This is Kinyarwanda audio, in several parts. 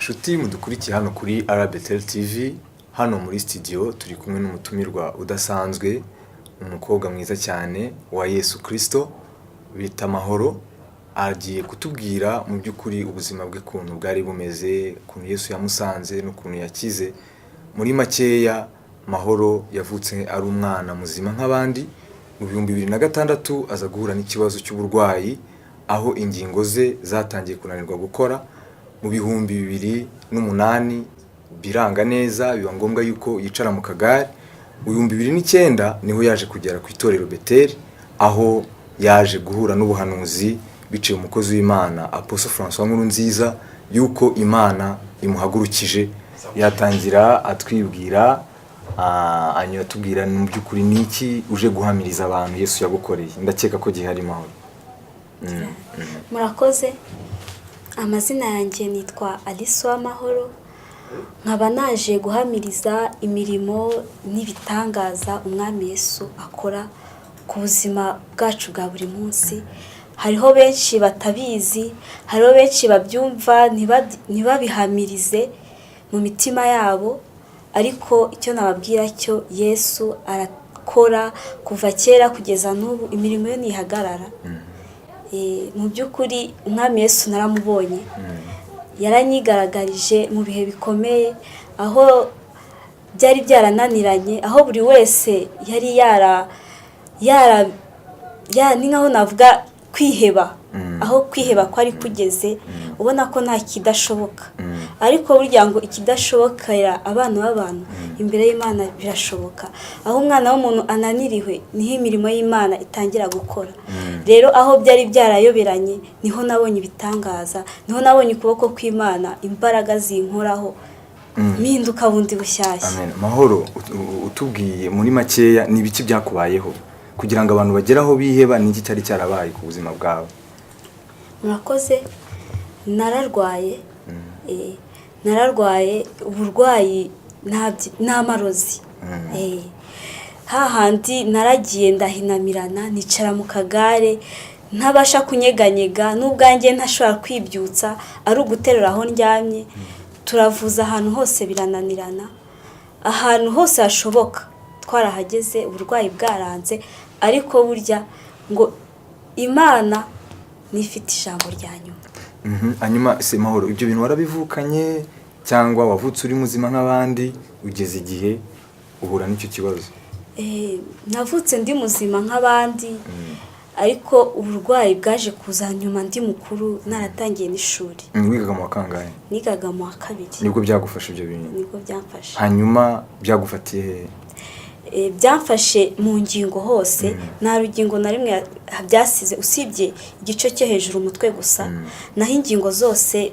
Inshuti mudukurikiye hano kuri RBTL TV, hano muri studio turi kumwe n'umutumirwa udasanzwe, umukobwa mwiza cyane wa Yesu Kristo bita Mahoro. Agiye kutubwira mu by'ukuri ubuzima bwe kuntu bwari bumeze, kuntu Yesu yamusanze n'ukuntu yakize. Muri makeya, Mahoro yavutse ari umwana muzima nk'abandi. Mu 2006 aza guhura n'ikibazo cy'uburwayi, aho ingingo ze zatangiye kunanirwa gukora. Mu 2008 biranga neza, biba ngombwa yuko yicara mu kagare. Mu 2009 niho yaje kugera ku itorero Beteli, aho yaje guhura n'ubuhanuzi biciye umukozi w'Imana Apostle François Nkurunziza yuko Imana imuhagurukije. Yatangira atwibwira, anyura tubwira mu by'ukuri niki uje guhamiriza abantu Yesu yagukoreye. Ndakeka ko gihari Mahoro. Murakoze. Amazina yanjye nitwa Alice Mahoro. Nkaba naje guhamiriza imirimo n'ibitangaza Umwami Yesu akora ku buzima bwacu bwa buri munsi. Hariho benshi batabizi, hariho benshi babyumva ntibabihamirize mu mitima yabo, ariko icyo nababwira cyo Yesu arakora kuva kera kugeza n'ubu, imirimo ye ntihagarara. Mu by'ukuri Umwami Yesu naramubonye, yaranyigaragarije mu bihe bikomeye, aho byari byarananiranye, aho buri wese yari ni nkaho navuga kwiheba, aho kwiheba kwari kugeze, ubona ko nta kidashoboka. Ariko burya ngo ikidashobokera abana b'abantu imbere y'Imana birashoboka. Aho umwana w'umuntu ananiriwe niho imirimo y'Imana itangira gukora. Rero aho byari byarayoberanye niho nabonye ibitangaza, niho nabonye ukuboko kw'Imana, imbaraga zinkoraho, mpinduka bundi bushyashya. Amen. Mahoro, utubwiye muri makeya ni biki byakubayeho kugira ngo abantu bageraho biheba, n'iki cyari cyarabaye ku buzima bwawe? Murakoze. Nararwaye uburwayi n'amarozi. Hahandi naragiye ndahinamirana, nicara mu kagare, ntabasha kunyeganyega, n'ubwanjye ntashobora kwibyutsa, ari uguterura aho ndyamye. Turavuza ahantu hose birananirana, ahantu hose hashoboka twarahageze, uburwayi bwaranze. Ariko burya ngo Imana nifite ijambo rya nyuma. Hanyuma se Mahoro, ibyo bintu warabivukanye cyangwa wavutse uri muzima nk'abandi, ugeze igihe uhura n'icyo kibazo? Navutse ndi muzima nk'abandi, ariko uburwayi bwaje kuza nyuma ndi mukuru, naratangiye n'ishuri. Wigaga mu wa kangahe? Nigaga mu wa 2. Nibwo byagufasha ibyo bintu? Nibwo byamfasha. Hanyuma byagufatiye hehe? Byamfashe mu ngingo hose, nta rugingo na rimwe byasize usibye igice cyo hejuru umutwe gusa, naho ingingo zose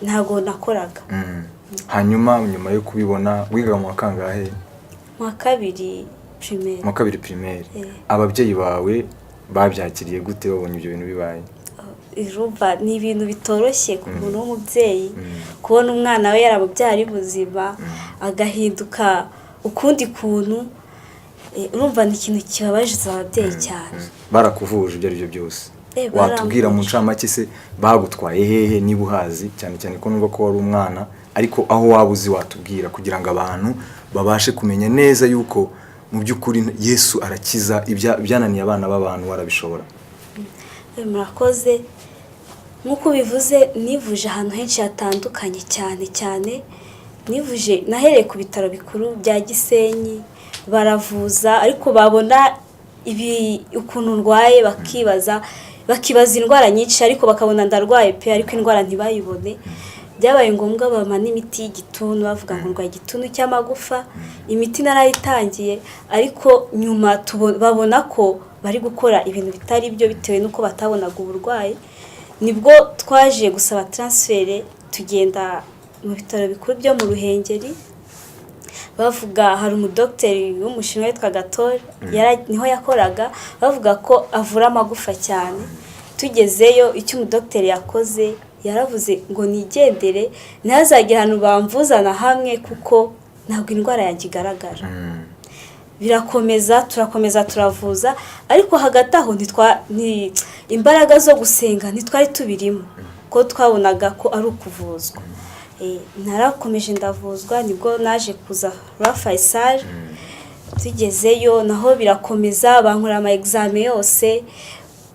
ntago nakoraga. Hanyuma nyuma yo kubibona wigaga mu wa kangahe? Mu wa 2 primaire. Mu wa 2 primaire. Ababyeyi bawe babyakiriye gute babonye ibyo bintu bibaye? Irumva ni ibintu bitoroshye ku muntu w'umubyeyi, kubona umwana we yarabubyari buzima agahinduka ukundi kuntu. Urumva ni ikintu kibabaje ababyeyi cyane. Barakuvuje ibyo ari byo byose? Watubwira mu ncamake se bagutwaye hehe niba uhazi, cyane cyane ko numva ko wari umwana, ariko aho wabuzi watubwira kugira ngo abantu babashe kumenya neza yuko mu by'ukuri Yesu arakiza, ibyananiye abana b'abantu warabishobora. Murakoze. Nk'uko bivuze, nivuje ahantu henshi hatandukanye cyane. Nivuje nahereye ku bitaro bikuru bya Gisenyi, baravuza, ariko babona ukuntu ndwaye bakibaza indwara nyinshi, ariko bakabona ndarwaye pe, ariko indwara ntibayibone. Byabaye ngombwa bampa n'imiti y'igituntu, bavuga ngo ndwaye igituntu cy'amagufa. Imiti narayitangiye, ariko nyuma babona ko bari gukora ibintu bitari byo bitewe n'uko batabonaga uburwayi. Nibwo twaje gusaba transfert, tugenda mu bitaro bikuru byo mu Ruhengeri. Bavuga hari umudokiteri w'umushinwa witwa Gatore, niho yakoraga, bavuga ko avura amagufa cyane. Tugezeyo, icyo umudokiteri yakoze, yaravuze ngo nigendere, ntihazagire ahantu bamvuzana hamwe kuko ntabwo indwara yanjye igaragara. Turakomeza turavuza, ariko hagati aho imbaraga zo gusenga ntitwari tubirimo, ko twabonaga ko ari ukuvuzwa. narakomeje ndavuzwa, nibwo naje kuza rwa Faisal. Tugezeyo naho birakomeza, bankora ama examen yose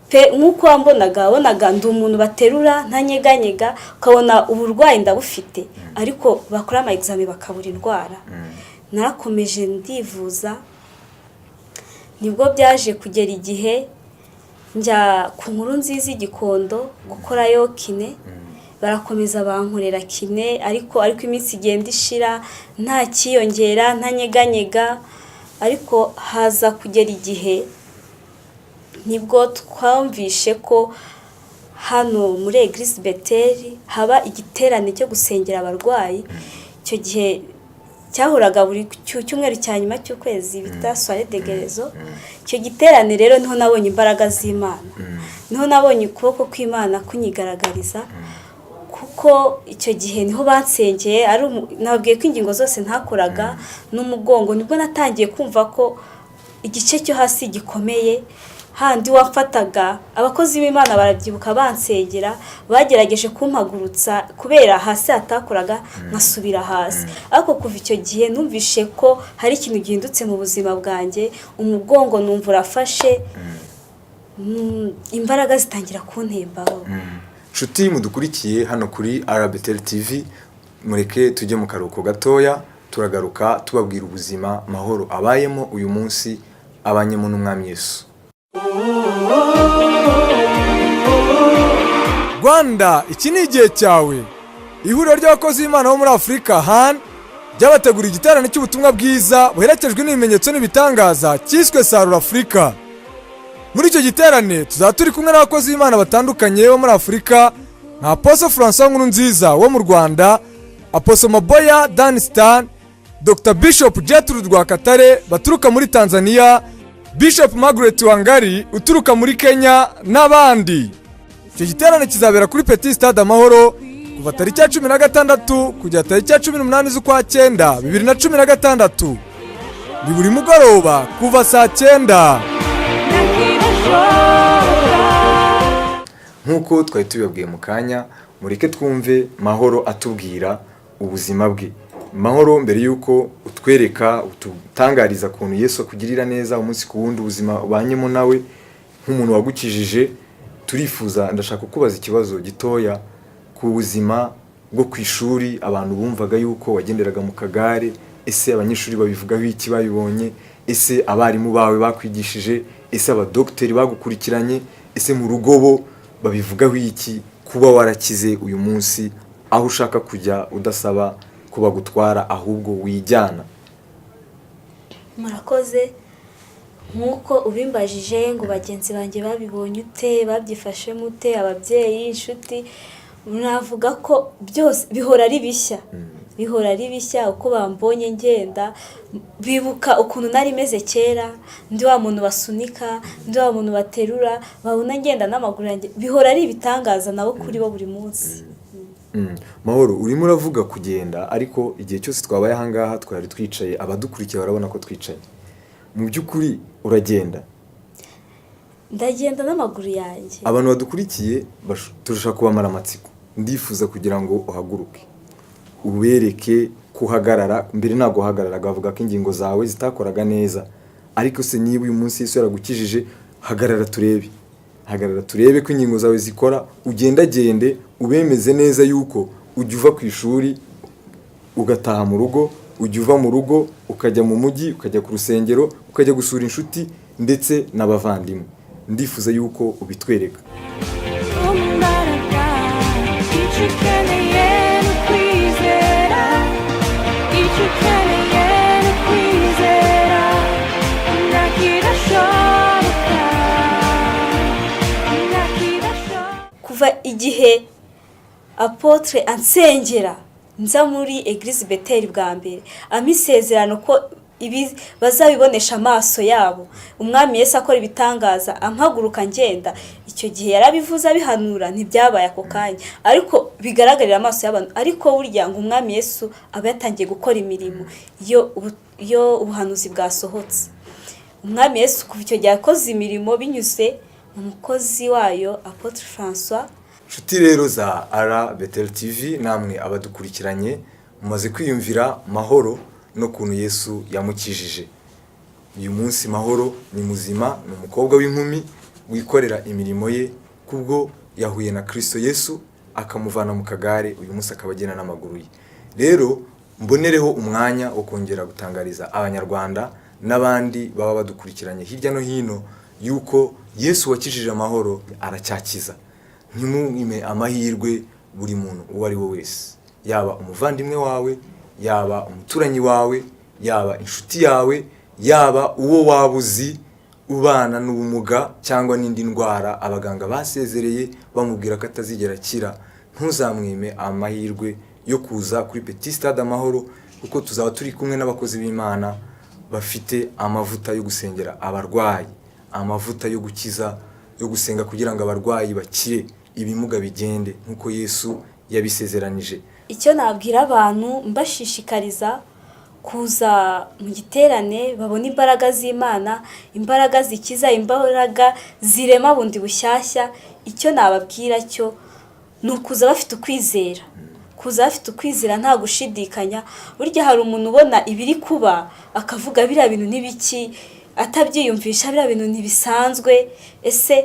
pe, nk'uko wabonaga ndi umuntu baterura ntanyeganyega, ukabona uburwayi ndabufite, ariko bakora ama examen bakabura indwara. Narakomeje ndivuza, nibwo byaje kugera igihe njya ku Nkuru Nziza Igikondo gukorayo kine. Barakomeza bankorera kine, ariko iminsi igenda ishira nta kiyongera, ntanyeganyega. Ariko haza kugera igihe nibwo twumvishe ko hano muri Eglise Bethel haba igiterane cyo gusengera abarwayi. Icyo gihe cyahuraga buri cyumweru cya nyuma cy'ukwezi bita soirée de guérison. Icyo giterane rero niho nabonye imbaraga z'Imana, niho nabonye ukuboko kw'Imana kunyigaragariza, kuko icyo gihe niho bansengeye. Nabwiye ko ingingo zose ntakoraga n'umugongo, nibwo natangiye kumva ko igice cyo hasi gikomeye. Handi wafataga abakozi b'Imana barabyibuka bansengera, bagerageje kumpagurutsa kubera hasi hatakoraga nkasubira hasi. Ariko kuva icyo gihe numvishe ko hari ikintu gihindutse mu buzima bwanjye, umugongo numva urafashe, imbaraga zitangira kuntembaho. Nshuti mudukurikiye hano kuri RBTL TV, mureke tujye mu karuhuko gatoya, turagaruka tubabwira ubuzima Mahoro abayemo uyu munsi abanyemo n'Umwami Yesu. Rwanda, iki ni igihe cyawe. Ihuriro ry'abakozi b'Imana bo muri Afurika HAN ryabateguriye igiterane cy'ubutumwa bwiza buherekejwe n'ibimenyetso n'ibitangaza cyiswe Sarura Afurika. Muri icyo giterane tuzaba turi kumwe n'abakozi b'Imana batandukanye bo muri Afurika nka Apostle François Nkuru Nziza wo mu Rwanda, Apostle Maboya Danistan, Dr. Bishop Gertrude Rwakatare baturuka muri Tanzania, Bishop Margaret Wangari uturuka muri Kenya n'abandi. Icyo giterane kizabera kuri Petit Stade Amahoro kuva tariki ya 16 kugera tariki ya 18 z'ukwa 9 2016. Ni buri mugoroba kuva saa 9. Nkuko twari tubibabwiye mu kanya, mureke twumve Mahoro atubwira ubuzima bwe. Mahoro, mbere yuko utwereka ututangariza kuntu Yesu akugirira neza umunsi ku wundi ubuzima ubanyemo nawe nk'umuntu wagukijije, turifuza ndashaka kukubaza ikibazo gitoya ku buzima bwo ku ishuri. Abantu bumvaga yuko wagenderaga mu kagare, ese abanyeshuri babivugaho iki babibonye? Ese abarimu bawe bakwigishije? Ese abadokiteri bagukurikiranye? Ese mu rugo bo babivugaho iki kuba warakize uyu munsi aho ushaka kujya udasaba kuba gutwara ahubwo wijyana? Murakoze. Nkuko ubimbajije ngo bagenzi banjye babibonye ute, babyifashe mute, ababyeyi, inshuti, navuga ko byose bihora ari bishya. Bihora ari bishya uko bambonye ngenda, bibuka ukuntu nari meze kera, ndi wa muntu basunika, ndi wa muntu baterura, babona ngenda n'amaguru yanjye, bihora ari ibitangaza nabo kuri bo buri munsi. Mahoro, urimo uravuga kugenda, ariko igihe cyose twabaye aha ngaha twari twicaye, abadukurikiye barabona ko twicaye. Mu by'ukuri uragenda? Ndagenda n'amaguru yanjye. Abantu badukurikiye turashaka kubamara amatsiko, ndifuza kugira ngo uhaguruke ubereke kuhagarara. Mbere ntabwo uhagararaga, bavuga ko ingingo zawe zitakoraga neza, ariko se niba uyu munsi Yesu yaragukijije, hagarara turebe. Hagarara turebe ko ingingo zawe zikora, ugendagende ubemeze neza yuko ujya uva ku ishuri ugataha mu rugo, ujya uva mu rugo ukajya mu mujyi, ukajya ku rusengero, ukajya gusura inshuti ndetse n'abavandimwe. Ndifuza yuko ubitwereka. Kuva igihe Apotre ansengera nza muri Eglise Bethel bwa mbere, amisezerano ko ibi bazabibonesha amaso yabo, Umwami Yesu akora ibitangaza, ampaguruka ngenda, icyo gihe yarabivuze abihanura, ntibyabaye ako kanya, ariko bigaragarira amaso y'abantu. Ariko burya ngo Umwami Yesu aba yatangiye gukora imirimo iyo ubuhanuzi bwasohotse. Umwami Yesu kuva icyo gihe yakoze imirimo binyuze umukozi wayo Apotre François Nshuti rero za Betel TV, namwe abadukurikiranye mumaze kwiyumvira Mahoro no kuntu Yesu yamukijije. Uyu munsi Mahoro ni muzima, ni umukobwa w'inkumi wikorera imirimo ye kubwo yahuye na Kristo Yesu akamuvana mu kagare, uyu munsi akabagena n'amaguru ye. Rero mbonereho umwanya wo kongera gutangariza abanyarwanda n'abandi baba badukurikiranye hirya no hino yuko Yesu wakijije Mahoro aracyakiza. Ntimwime amahirwe buri muntu uwo ari we wese, yaba umuvandimwe wawe, yaba umuturanyi wawe, yaba inshuti yawe, yaba uwo wabuzi ubana n'ubumuga cyangwa n'indi ndwara abaganga basezereye bamubwira ko atazigera akira. Ntuzamwime amahirwe yo kuza kuri Petit Stade Amahoro, kuko tuzaba turi kumwe n'abakozi b'Imana bafite amavuta yo gusengera abarwayi, amavuta yo gukiza, yo gusenga kugira ngo abarwayi bakire, ibimuga bigende nkuko Yesu yabisezeranije. Icyo nabwira abantu mbashishikariza kuza mu giterane, babona imbaraga z'Imana, imbaraga zikiza, imbaraga zirema bundi bushyashya. Icyo nababwira cyo ni ukuza bafite ukwizera, kuza bafite ukwizera nta gushidikanya. Burya hari umuntu ubona ibiri kuba akavuga biriya bintu n'ibiki, atabyiyumvisha, biriya bintu ntibisanzwe, ese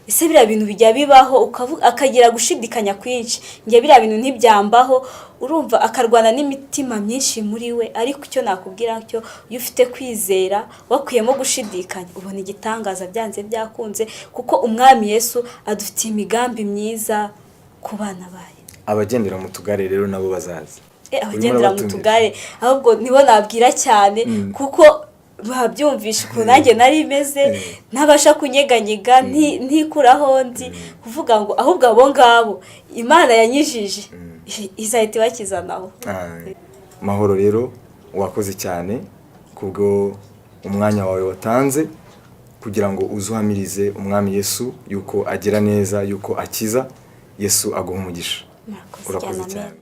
biriya bintu bijya bibaho, akagira gushidikanya kwinshi, njye biriya bintu ntibyambaho, urumva akarwana n'imitima myinshi muri we. Ariko icyo nakubwira cyo, iyo ufite kwizera wakuyemo gushidikanya, ubona igitangaza byanze byakunze, kuko umwami Yesu adufitiye imigambi myiza ku bana bayo. Abagendera mu tugare rero nabo bazaza. Abagendera mu tugare ahubwo nibo nabwira cyane, kuko babyumvisha ukuntu nanjye nari meze, ntabasha kunyeganyega, ntikuraho ndi kuvuga ngo ahubwo abo ngabo Imana yanyijije izahita ibakizanaho. Mahoro rero wakoze cyane kubwo umwanya wawe watanze kugira ngo uzuhamirize umwami Yesu yuko agira neza, yuko akiza. Yesu aguha umugisha. Urakoze cyane.